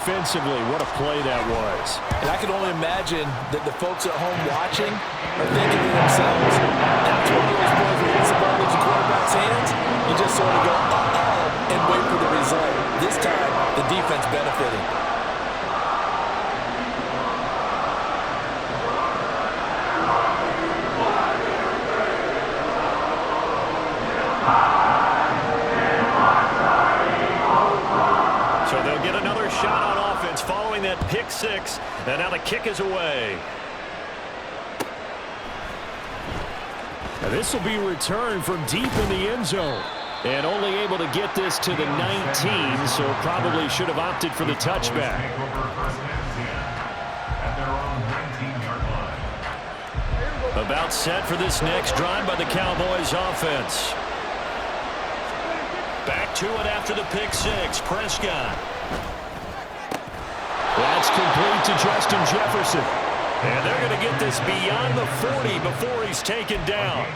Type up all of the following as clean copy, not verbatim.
defensively. What a play that was. And I can only imagine that the folks at home watching are thinking to themselves, that's one of those plays where once the ball leaves the quarterback's hands, you just sort of go, uh-oh, and wait for the result. This time, the defense benefiting. So they'll get another shot on offense following that pick six, and now the kick is away. And this will be returned from deep in the end zone. And only able to get this to the 19, so probably should have opted for the touchback. About set for this next drive by the Cowboys offense. Back to it after the pick six. Prescott. That's complete to Justin Jefferson. And they're going to get this beyond the 40 before he's taken down.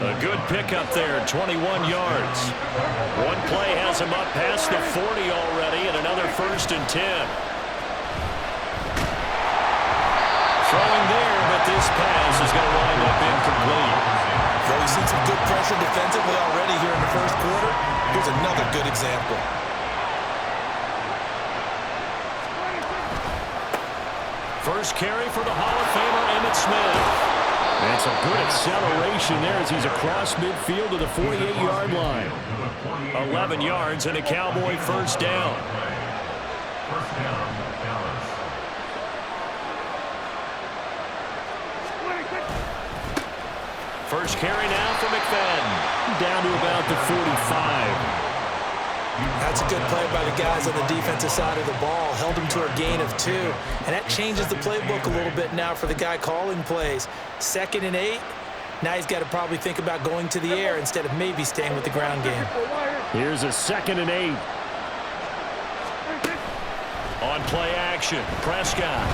A good pickup there, 21 yards. One play has him up past the 40 already, and another 1st and 10. Throwing there, but this pass is going to wind up incomplete. Though we've seen some good pressure defensively already here in the first quarter, here's another good example. First carry for the Hall of Famer, Emmitt Smith. And some good acceleration there as he's across midfield to the 48-yard line. 11 yards and a Cowboy first down. First carry now for McFadden. Down to about the 45. That's a good play by the guys on the defensive side of the ball. Held him to a gain of 2. And that changes the playbook a little bit now for the guy calling plays. 2nd and 8. Now he's got to probably think about going to the air instead of maybe staying with the ground game. Here's a 2nd and 8. On play action, Prescott.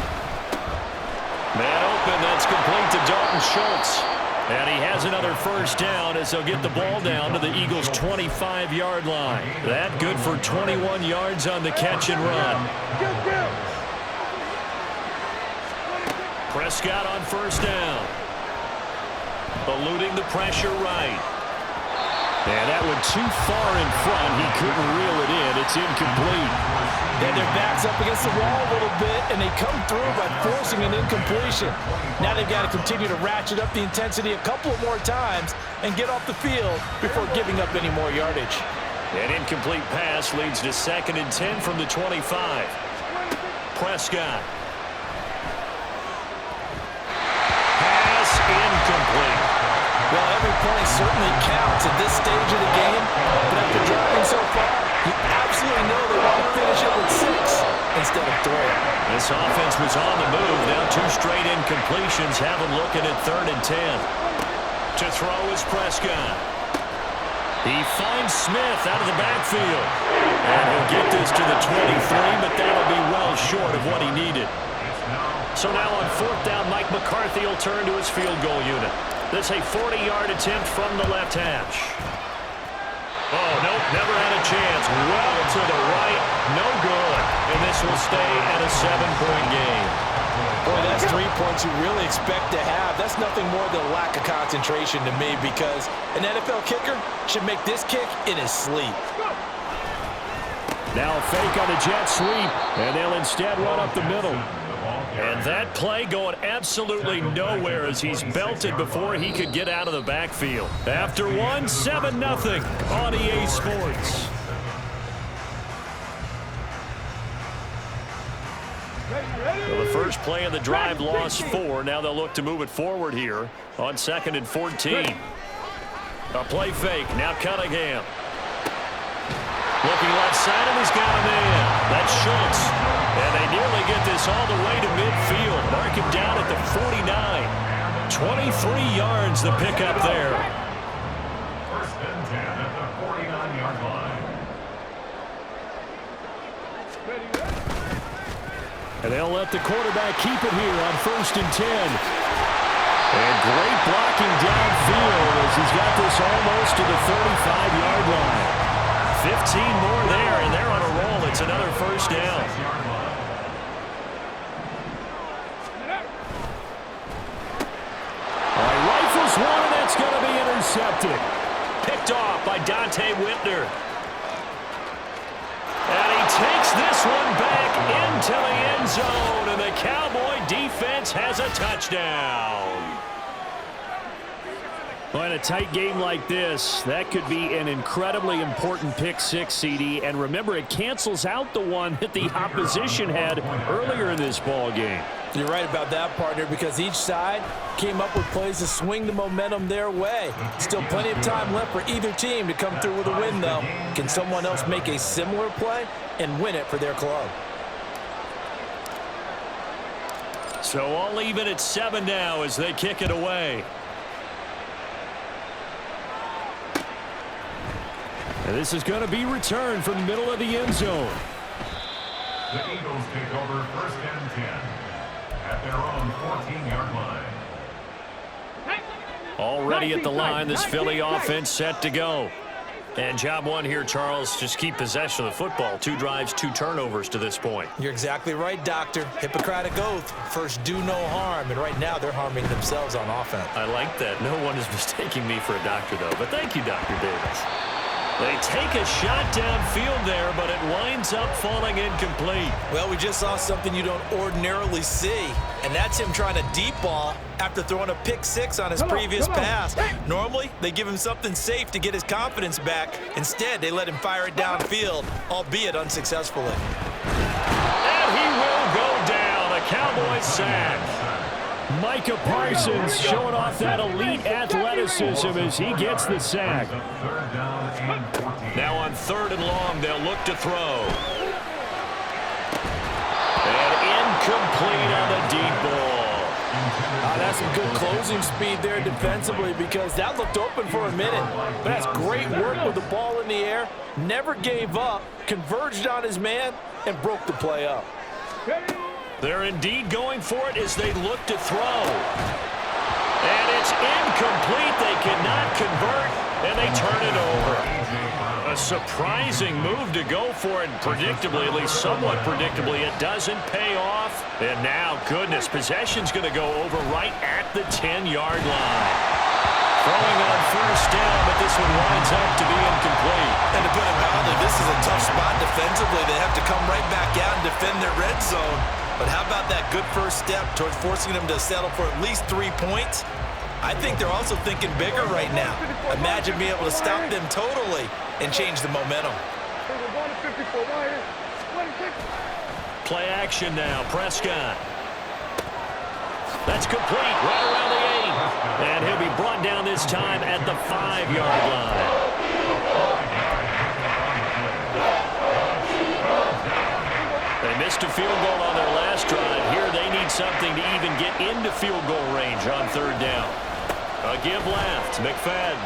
Man open, that's complete to Dalton Schultz. And he has another first down as they'll get the ball down to the Eagles' 25-yard line. That good for 21 yards on the catch and run. Prescott on first down. Eluding the pressure right. And that one too far in front. He couldn't reel it in. It's incomplete. And their backs up against the wall a little bit, and they come through by forcing an incompletion. Now they've got to continue to ratchet up the intensity a couple of more times and get off the field before giving up any more yardage. An incomplete pass leads to 2nd and 10 from the 25. Prescott. Pass incomplete. Well, every point certainly counts at this stage of the game, but after driving so far, you absolutely know they want to finish it with 6 instead of 3. This offense was on the move. Now 2 straight incompletions have them looking at 3rd and 10. To throw is Prescott. He finds Smith out of the backfield. And he'll get this to the 23, but that'll be well short of what he needed. So now on 4th down, Mike McCarthy will turn to his field goal unit. This a 40-yard attempt from the left hash. Oh, nope, never had a chance. Well to the right, no good. And this will stay at a 7-point game. Boy, that's 3 points you really expect to have. That's nothing more than a lack of concentration to me, because an NFL kicker should make this kick in his sleep. Now a fake on a jet sweep, and they'll instead run up the middle. And that play going absolutely nowhere as he's belted before he could get out of the backfield. After 1, 7-0 on EA Sports. Well, the first play of the drive lost 4. Now they'll look to move it forward here on 2nd and 14. A play fake. Now Cunningham. Looking left side, and he's got a man. That's Schultz. And they nearly get this all the way to midfield. Mark him down at the 49. 23 yards the pickup there. 1st and 10 at the 49-yard line. And they'll let the quarterback keep it here on 1st and 10. And great blocking downfield as he's got this almost to the 35-yard line. 15 more there, and they're on a roll. It's another first down. under. And he takes this one back into the end zone, and the Cowboy defense has a touchdown. Well, in a tight game like this, that could be an incredibly important pick six, CD. And remember, it cancels out the one that the opposition had earlier in this ball game. You're right about that, partner, because each side came up with plays to swing the momentum their way. Still plenty of time left for either team to come through with a win, though. Can someone else make a similar play and win it for their club? So all even at 7 now as they kick it away. And this is going to be returned from the middle of the end zone. The Eagles take over 1st and 10 at their own 14-yard line. Already at the line, this Philly offense set to go. And job one here, Charles, just keep possession of the football. 2 drives, 2 turnovers to this point. You're exactly right, Doctor. Hippocratic oath. First, do no harm. And right now, they're harming themselves on offense. I like that. No one is mistaking me for a doctor, though. But thank you, Dr. Davis. They take a shot downfield there, but it winds up falling incomplete. Well, we just saw something you don't ordinarily see, and that's him trying to deep ball after throwing a pick six on his previous pass. Normally, they give him something safe to get his confidence back. Instead, they let him fire it downfield, albeit unsuccessfully. And he will go down. A Cowboys sack. Micah Parsons showing off that elite athleticism as he gets the sack. Now on 3rd and long, they'll look to throw. And incomplete on the deep ball. That's some good closing speed there defensively because that looked open for a minute. But that's great work with the ball in the air. Never gave up, converged on his man, and broke the play up. They're indeed going for it as they look to throw. And it's incomplete. They cannot convert, and they turn it over. A surprising move to go for it, predictably, at least somewhat predictably. It doesn't pay off. And now, goodness, possession's going to go over right at the 10-yard line. Throwing on 1st down, but this one winds up to be incomplete. And to put it mildly, this is a tough spot defensively. They have to come right back out and defend their red zone. But how about that good first step towards forcing them to settle for at least 3 points? I think they're also thinking bigger right now. Imagine being able to stop them totally and change the momentum. Play action now. Prescott. That's complete right around the 8. And he'll be brought down this time at the 5-yard line. They missed a field goal on their last drive. Here they need something to even get into field goal range on 3rd down. A give left. McFadden.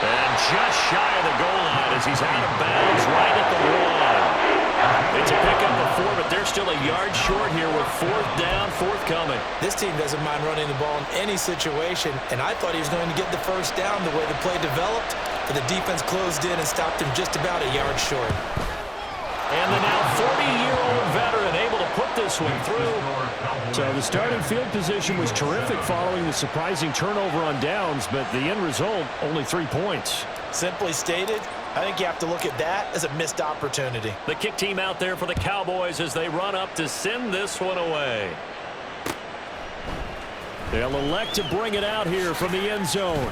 And just shy of the goal line as he's out of bounds right at the 1. It's a pickup of 4, but they're still a yard short here with 4th down, forthcoming. This team doesn't mind running the ball in any situation, and I thought he was going to get the 1st down the way the play developed, but the defense closed in and stopped him just about a yard short. And the now 40-year-old veteran able to put this one through. So the starting field position was terrific following the surprising turnover on downs, but the end result, only 3 points. Simply stated, I think you have to look at that as a missed opportunity. The kick team out there for the Cowboys as they run up to send this one away. They'll elect to bring it out here from the end zone.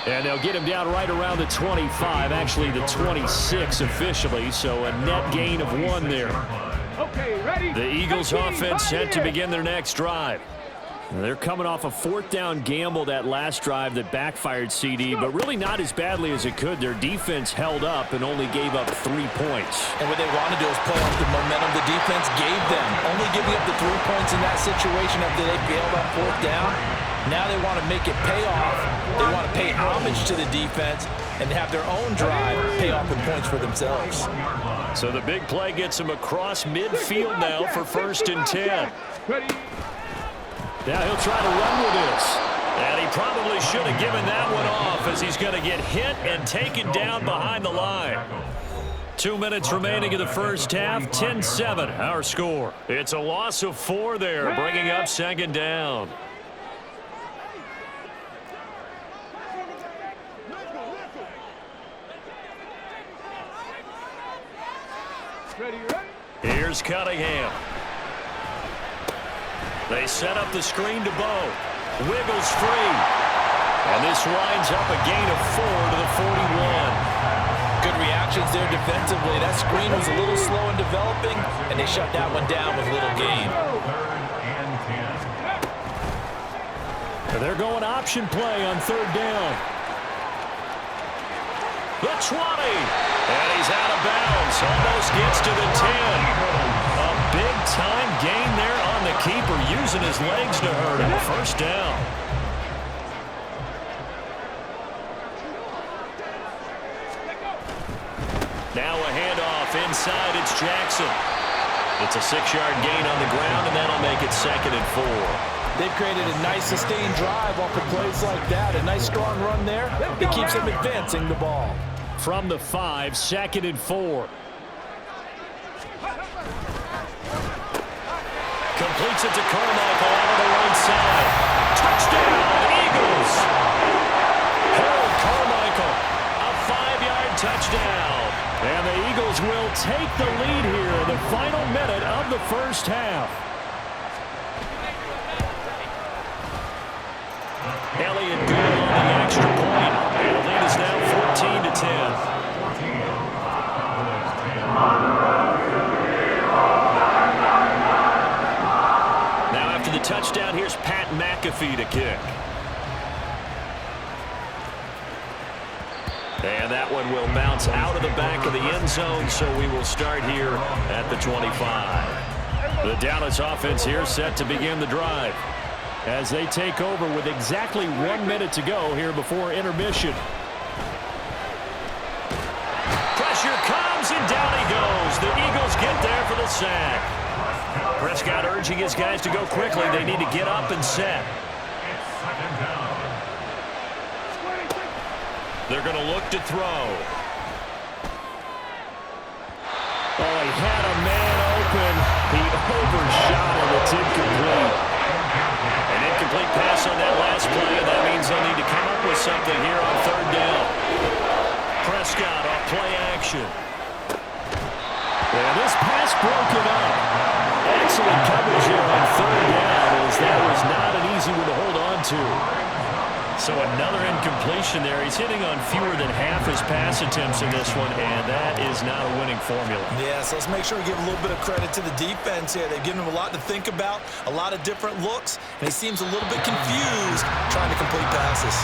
And they'll get him down right around the 25, actually the 26 officially, so a net gain of 1 there. Okay, ready. The Eagles offense set to begin their next drive. They're coming off a 4th down gamble that last drive that backfired, CD, but really not as badly as it could. Their defense held up and only gave up 3 points. And what they want to do is play off the momentum the defense gave them. Only giving up the 3 points in that situation after they failed on 4th down. Now they want to make it pay off. They want to pay homage to the defense and have their own drive pay off with points for themselves. So the big play gets him across midfield now for 1st and 10. Now he'll try to run with this. And he probably should have given that one off as he's going to get hit and taken down behind the line. 2 minutes remaining in the first half. 10-7 our score. It's a loss of 4 there, bringing up 2nd down. Here's Cunningham. They set up the screen to Bo. Wiggles free. And this winds up a gain of 4 to the 41. Good reactions there defensively. That screen was a little slow in developing, and they shut that one down with little gain. They're going option play on 3rd down. The 20. And he's out of bounds. Almost gets to the 10. A big-time gain there on the keeper, using his legs to hurt him. 1st down. Now a handoff inside. It's Jackson. It's a 6-yard gain on the ground, and that'll make it 2nd and 4. They've created a nice sustained drive off of plays like that. A nice strong run there. It keeps them advancing the ball. From the 5, 2nd and 4. Completes it to Carmichael out of the right side. Touchdown, Eagles! Harold Carmichael, a 5-yard touchdown. And the Eagles will take the lead here in the final minute of the 1st half. Elliott good on the extra point. And the lead is now 14 to 10. Now after the touchdown, here's Pat McAfee to kick. And that one will bounce out of the back of the end zone, so we will start here at the 25. The Dallas offense here set to begin the drive as they take over with exactly 1 minute to go here before intermission. Pressure comes, and down he goes. The Eagles get there for the sack. Prescott urging his guys to go quickly. They need to get up and set. They're going to look to throw. Oh, he had a man open. He overshot him. It's incomplete. An incomplete pass on that last play, and that means they'll need to come up with something here on 3rd down. Prescott off play action. And this pass broken up. Excellent coverage here on 3rd down, as that was not an easy one to hold on to. So another incompletion there. He's hitting on fewer than half his pass attempts in this one, and that is not a winning formula. Yeah, so let's make sure we give a little bit of credit to the defense here. They've given him a lot to think about, a lot of different looks, and he seems a little bit confused trying to complete passes.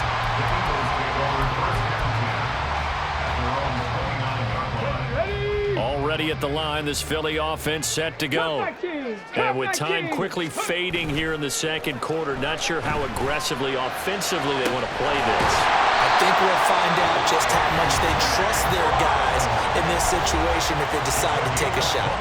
Already at the line, this Philly offense set to go. And with time quickly fading here in the 2nd quarter, not sure how aggressively, offensively they want to play this. I think we'll find out just how much they trust their guys in this situation if they decide to take a shot.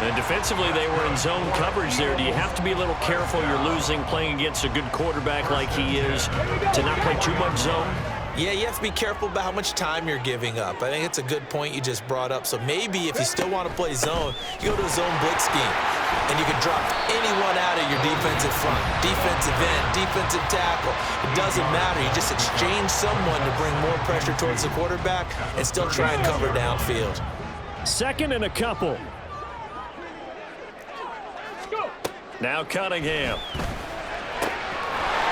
And defensively, they were in zone coverage there. Do you have to be a little careful? You're losing playing against a good quarterback like he is to not play too much zone? Yeah, you have to be careful about how much time you're giving up. I think it's a good point you just brought up. So maybe if you still want to play zone, you go to a zone blitz scheme, and you can drop anyone out of your defensive front, defensive end, defensive tackle. It doesn't matter. You just exchange someone to bring more pressure towards the quarterback and still try and cover downfield. 2nd and a couple. Now Cunningham.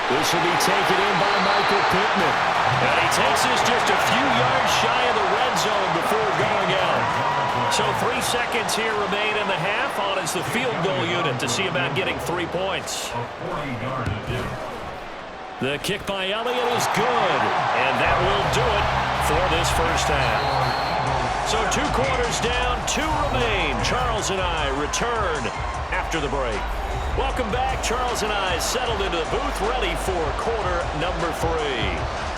This will be taken in by Michael Pittman. And he takes this just a few yards shy of the red zone before going out. So 3 seconds here remain in the half. On is the field goal unit to see about getting 3 points. The kick by Elliott is good. And that will do it for this 1st half. So 2 quarters down, 2 remain. Charles and I return after the break. Welcome back. Charles and I settled into the booth, ready for quarter number 3.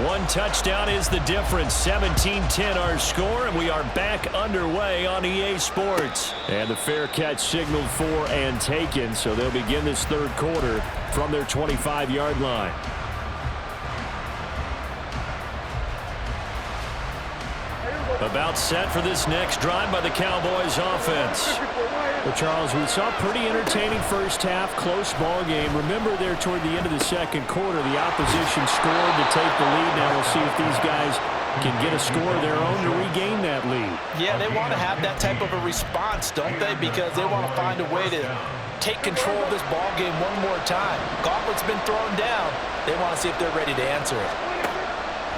One touchdown is the difference. 17-10 our score, and we are back underway on EA Sports. And the fair catch signaled for and taken, so they'll begin this 3rd quarter from their 25-yard line. About set for this next drive by the Cowboys offense. Well, Charles, we saw a pretty entertaining first half, close ball game. Remember there toward the end of the second quarter, the opposition scored to take the lead. Now we'll see if these guys can get a score of their own to regain that lead. Yeah, they want to have that type of a response, don't they? Because they want to find a way to take control of this ball game one more time. Gauntlet's been thrown down. They want to see if they're ready to answer it.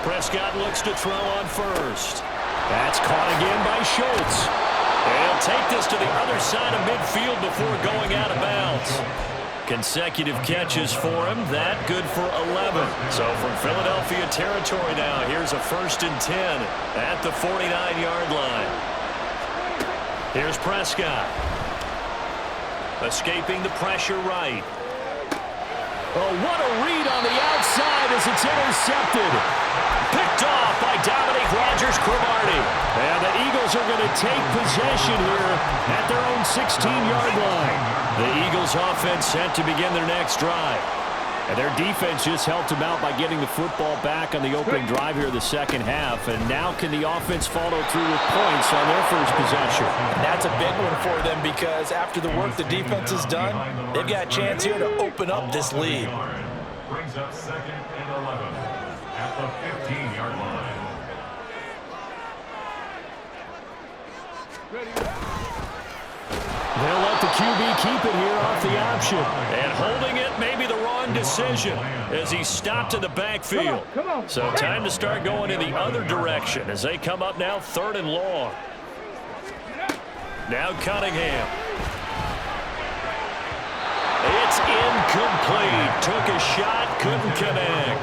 Prescott looks to throw on first. That's caught again by Schultz. He'll take this to the other side of midfield before going out of bounds. Consecutive catches for him. That good for 11. So from Philadelphia territory now, here's a 1st and 10 at the 49-yard line. Here's Prescott. Escaping the pressure right. Oh, what a read on the outside as it's intercepted. Picked off by Dominique Rodgers-Cromartie. And the Eagles are going to take possession here at their own 16-yard line. The Eagles offense set to begin their next drive. And their defense just helped them out by getting the football back on the opening drive here in the second half. And now can the offense follow through with points on their first possession? And that's a big one for them because after the work the defense has done, they've got a chance here to open up this lead. Brings up 2nd and 11 at the 15-yard line. They'll let the QB keep it here off the option. And holding it may be the wrong decision as he stopped in the backfield. So time to start going in the other direction as they come up now 3rd and long. Now Cunningham. It's incomplete. Took a shot, couldn't connect.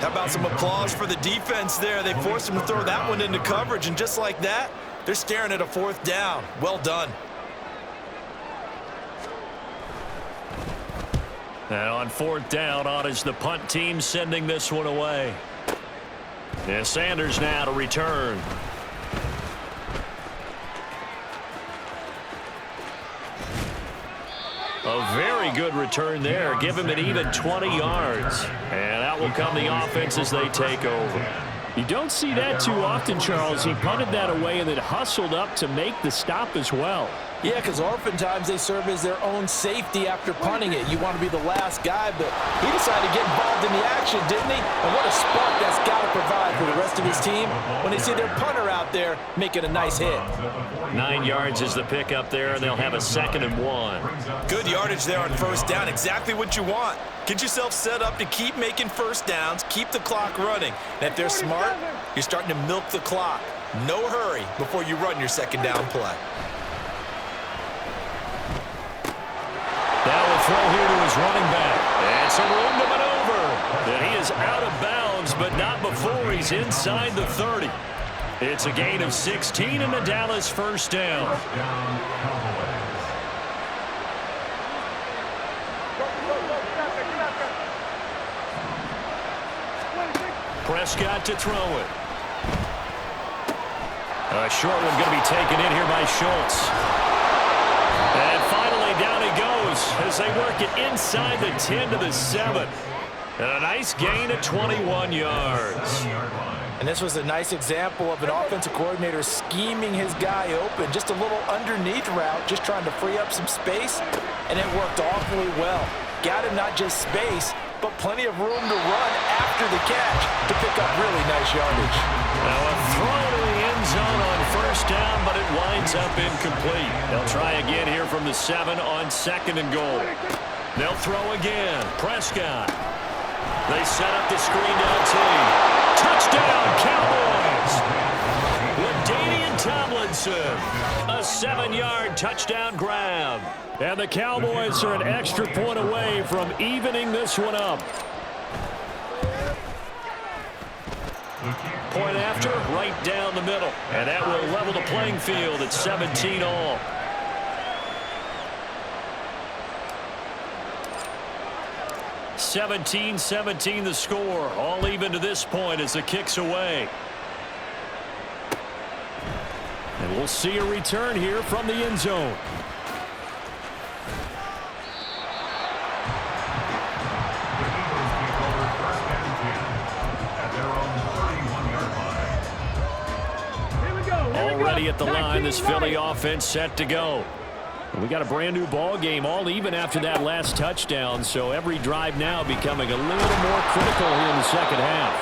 How about some applause for the defense there? They forced him to throw that one into coverage, and just like that, they're staring at a 4th down. Well done. And on 4th down, on is the punt team sending this one away. And Sanders now to return. A very good return there. Give him an even 20 yards. And out will come the offense as they take over. You don't see that too often, Charles. He punted that away and then hustled up to make the stop as well. Yeah, because oftentimes they serve as their own safety after punting it. You want to be the last guy, but he decided to get involved in the action, didn't he? And what a spark that's got to provide for the rest of his team when they see their punter out there making a nice hit. 9 yards is the pickup there, and they'll have a 2nd and 1. Good yardage there on 1st down. Exactly what you want. Get yourself set up to keep making 1st downs, keep the clock running. And if they're smart, you're starting to milk the clock. No hurry before you run your 2nd down play. Now a throw here to his running back. And some room to maneuver. And he is out of bounds, but not before he's inside the 30. It's a gain of 16 and the Dallas 1st down. Prescott to throw it. A short one going to be taken in here by Schultz. And finally down he goes as they work it inside the 10 to the 7. And a nice gain of 21 yards. And this was a nice example of an offensive coordinator scheming his guy open. Just a little underneath route, just trying to free up some space. And it worked awfully well. Got him not just space, but plenty of room to run after the catch to pick up really nice yardage. Now a throw to the end zone on 1st down, but it winds up incomplete. They'll try again here from the 7 on 2nd and goal. They'll throw again. Prescott. They set up the screen down team. Touchdown, Cowboys! LaDainian Tomlinson. A 7-yard touchdown grab. And the Cowboys are an extra point away from evening this one up. Point after, right down the middle. And that will level the playing field at 17 all. (17-17) the score. All even to this point as the kick's away. And we'll see a return here from the end zone. ready at the line. This Philly offense set to go. We got a brand new ball game, all even after that last touchdown, so every drive now becoming a little more critical here in the second half.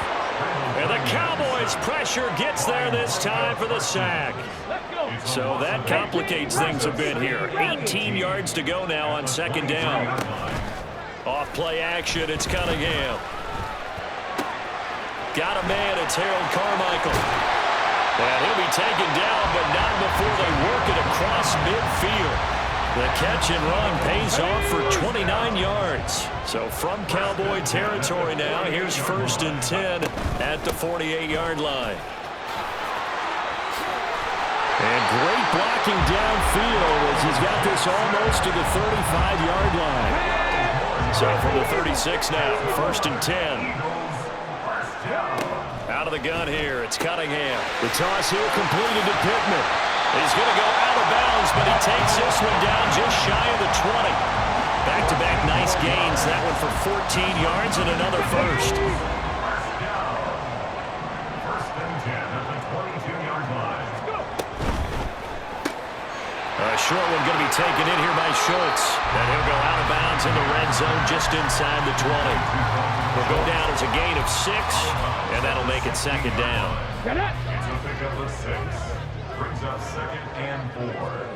And the Cowboys' pressure gets there this time for the sack. So that complicates things a bit here. 18 yards to go now on second down. Off play action, it's Cunningham. Got a man, it's Harold Carmichael. And he'll be taken down, but not before they work it across midfield. The catch and run pays off for 29 yards. So from Cowboy territory now, here's 1st and 10 at the 48-yard line. And great blocking downfield as he's got this almost to the 35-yard line. So from the 36 now, 1st and 10. Out of the gun here, it's Cunningham. The toss here completed to Pittman. He's going to go out of bounds, but he takes this one down just shy of the 20. Back-to-back nice gains. That one for 14 yards and another first. First and 10 at the 22-yard line. A short one going to be taken in here by Schultz. And he'll go out of bounds in the red zone just inside the 20. Will go down as a gain of 6, and that'll make it second down. It's a pickup of 6. Brings up 2nd and 4.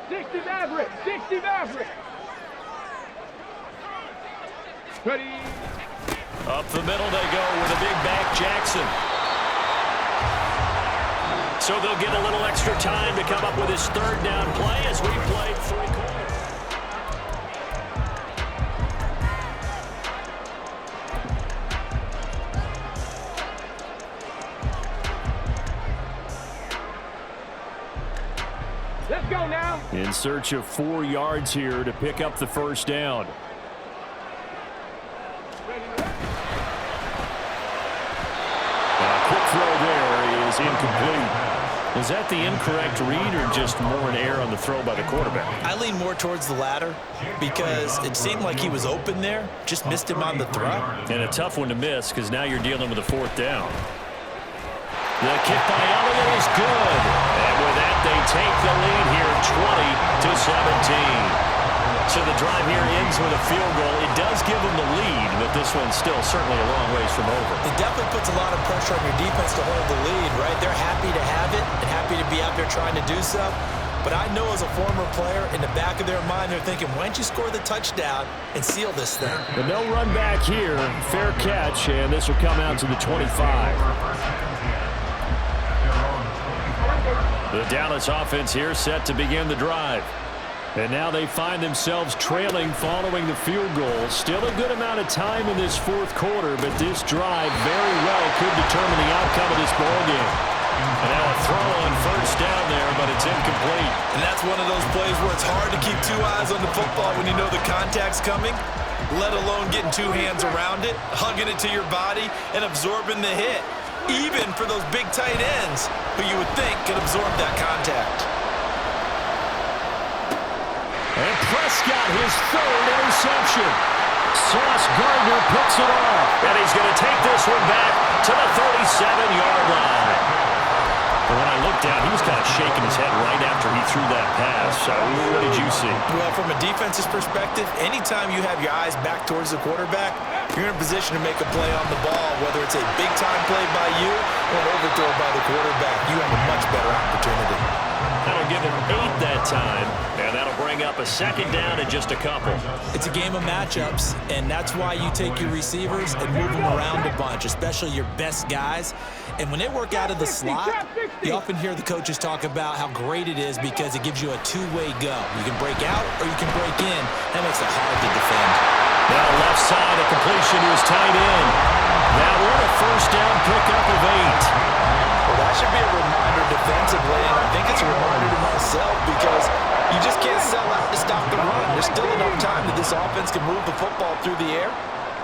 60 Maverick! 60 Maverick! Ready? Up the middle they go with a big back Jackson. So they'll get a little extra time to come up with his 3rd down play as we played 3 quarters. Let's go now. In search of 4 yards here to pick up the 1st down. A quick throw there is incomplete. Was that the incorrect read or just more an error on the throw by the quarterback? I lean more towards the latter because it seemed like he was open there, just missed him on the throw. And a tough one to miss because now you're dealing with a 4th down. The kick by Elliott is good. And with that, they take the lead here 20-17. So the drive here ends with a field goal. It does give them the lead, but this one's still certainly a long ways from over. It definitely puts a lot of pressure on your defense to hold the lead, right? They're happy to have it and happy to be out there trying to do so. But I know as a former player, in the back of their mind, they're thinking, why don't you score the touchdown and seal this thing? But no run back here. Fair catch, and this will come out to the 25. The Dallas offense here set to begin the drive. And now they find themselves trailing following the field goal. Still a good amount of time in this 4th quarter, but this drive very well could determine the outcome of this ballgame. And now a throw on 1st down there, but it's incomplete. And that's one of those plays where it's hard to keep 2 eyes on the football when you know the contact's coming, let alone getting 2 hands around it, hugging it to your body, and absorbing the hit. Even for those big tight ends who you would think could absorb that contact. And Prescott, his 3rd interception. Sauce Gardner picks it off. And he's going to take this one back to the 37-yard line. But when I looked down, he was kind of shaking his head right after he threw that pass. So what did you see? Well, from a defense's perspective, anytime you have your eyes back towards the quarterback, you're in a position to make a play on the ball, whether it's a big-time play by you or an overthrow by the quarterback. You have a much better opportunity. That'll give him 8 that time, and that'll bring up a 2nd down in just a couple. It's a game of matchups, and that's why you take your receivers and move them around a bunch, especially your best guys. And when they work out of the slot, you often hear the coaches talk about how great it is because it gives you a 2-way go. You can break out or you can break in. That makes it hard to defend. Now left side, a completion to his tight end. That one, a 1st down pickup of 8. Well, that should be a reminder defensively, and I think it's a reminder to myself because you just can't sell out to stop the run. There's still enough time that this offense can move the football through the air,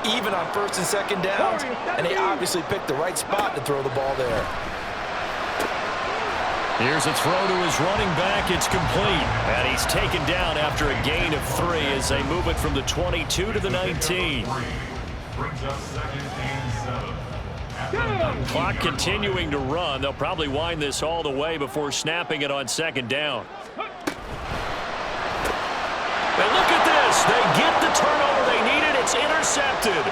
even on 1st and 2nd downs, and they obviously picked the right spot to throw the ball there. Here's a throw to his running back. It's complete. And he's taken down after a gain of 3 as they move it from the 22 to the 19. Brings up 2nd and 7. Clock continuing to run. They'll probably wind this all the way before snapping it on second down. And look at this. They get the turnover they needed. It's intercepted.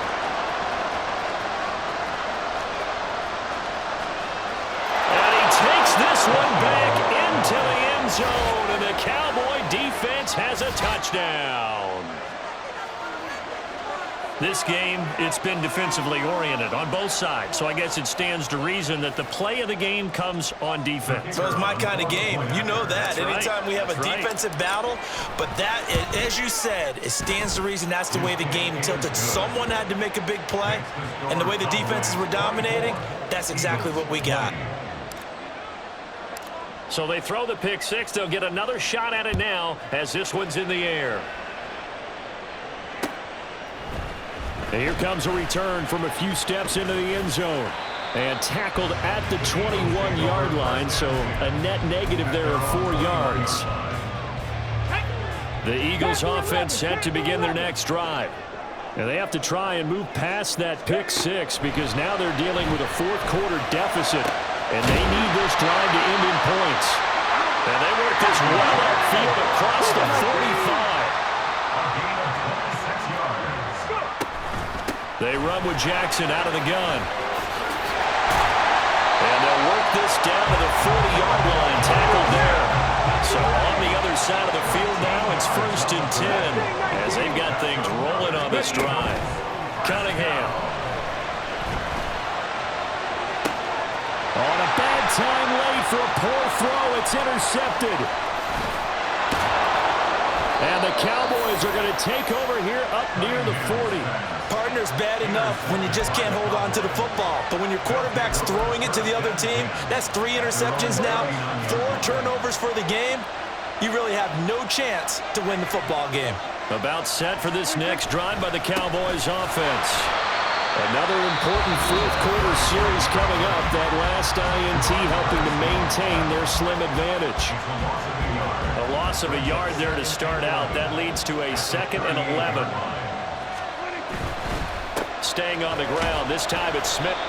And he takes this one back into the end zone. And the Cowboy defense has a touchdown. This game, it's been defensively oriented on both sides, so I guess it stands to reason that the play of the game comes on defense. So it's my kind of game. You know that. Anytime we have a defensive battle, but that, as you said, it stands to reason that's the way the game tilted. Someone had to make a big play, and the way the defenses were dominating, that's exactly what we got. So they throw the pick six. They'll get another shot at it now as this one's in the air. And here comes a return from a few steps into the end zone. And tackled at the 21-yard line, so a net negative there of 4 yards. The Eagles offense set to begin their next drive. And they have to try and move past that pick six because now they're dealing with a fourth-quarter deficit. And they need this drive to end in points. And they work this well upfield across the 45. They run with Jackson out of the gun. And they'll work this down to the 40-yard line, tackled there. So on the other side of the field now, it's 1st and 10 as they've got things rolling on this drive. Cunningham. On a bad time late for a poor throw. It's intercepted. And the Cowboys are going to take over here up near the 40. Partner's bad enough when you just can't hold on to the football. But when your quarterback's throwing it to the other team, that's 3 interceptions now, 4 turnovers for the game. You really have no chance to win the football game. About set for this next drive by the Cowboys offense. Another important fourth-quarter series coming up. That last INT helping to maintain their slim advantage. A loss of a yard there to start out. That leads to a 2nd and 11. Staying on the ground. This time it's Smith.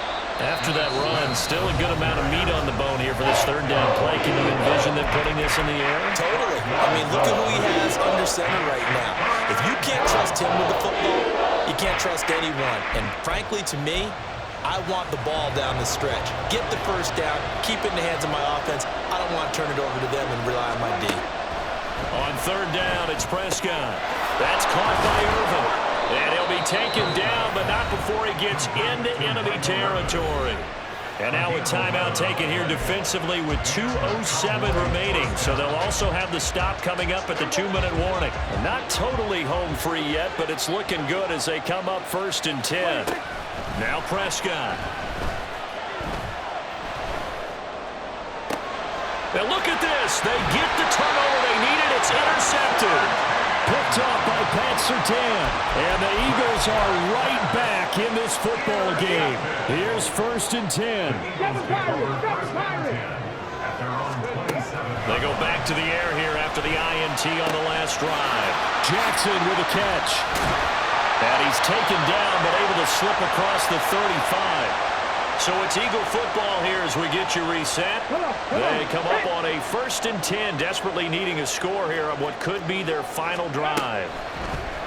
After that run, still a good amount of meat on the bone here for this 3rd down play. Can you envision them putting this in the air? Totally. I mean, look at who he has under center right now. If you can't trust him with the football, you can't trust anyone. And frankly, to me, I want the ball down the stretch. Get the 1st down, keep it in the hands of my offense. I don't want to turn it over to them and rely on my D. On 3rd down, it's Prescott. That's caught by Irvin. And he'll be taken down, but not before he gets into enemy territory. And now a timeout taken here defensively with 2:07 remaining. So they'll also have the stop coming up at the 2-minute warning. Not totally home free yet, but it's looking good as they come up 1st and 10. Now Prescott. Now look at this. They get the turnover they needed. It's intercepted. Picked off by Pat Surtain. And the Eagles are right back in this football game. Here's 1st and 10. They go back to the air here after the INT on the last drive. Jackson with a catch. And he's taken down but able to slip across the 35. So it's Eagle football here as we get you reset. They come up on a 1st and 10, desperately needing a score here on what could be their final drive.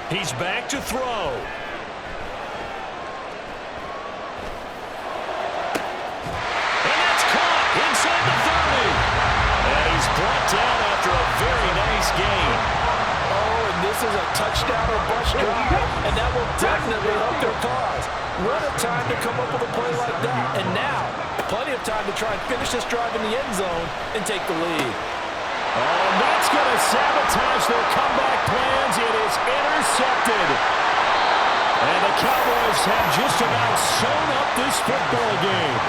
He's back to throw. And that's caught inside the 30. And he's brought down after a very nice game. Oh, and this is a touchdown or bust drive, and that will definitely help their cause. What a time to come up with a play like that. And now, plenty of time to try and finish this drive in the end zone and take the lead. Oh, and that's going to sabotage their comeback plans. It is intercepted. And the Cowboys have just about sewn up this football game.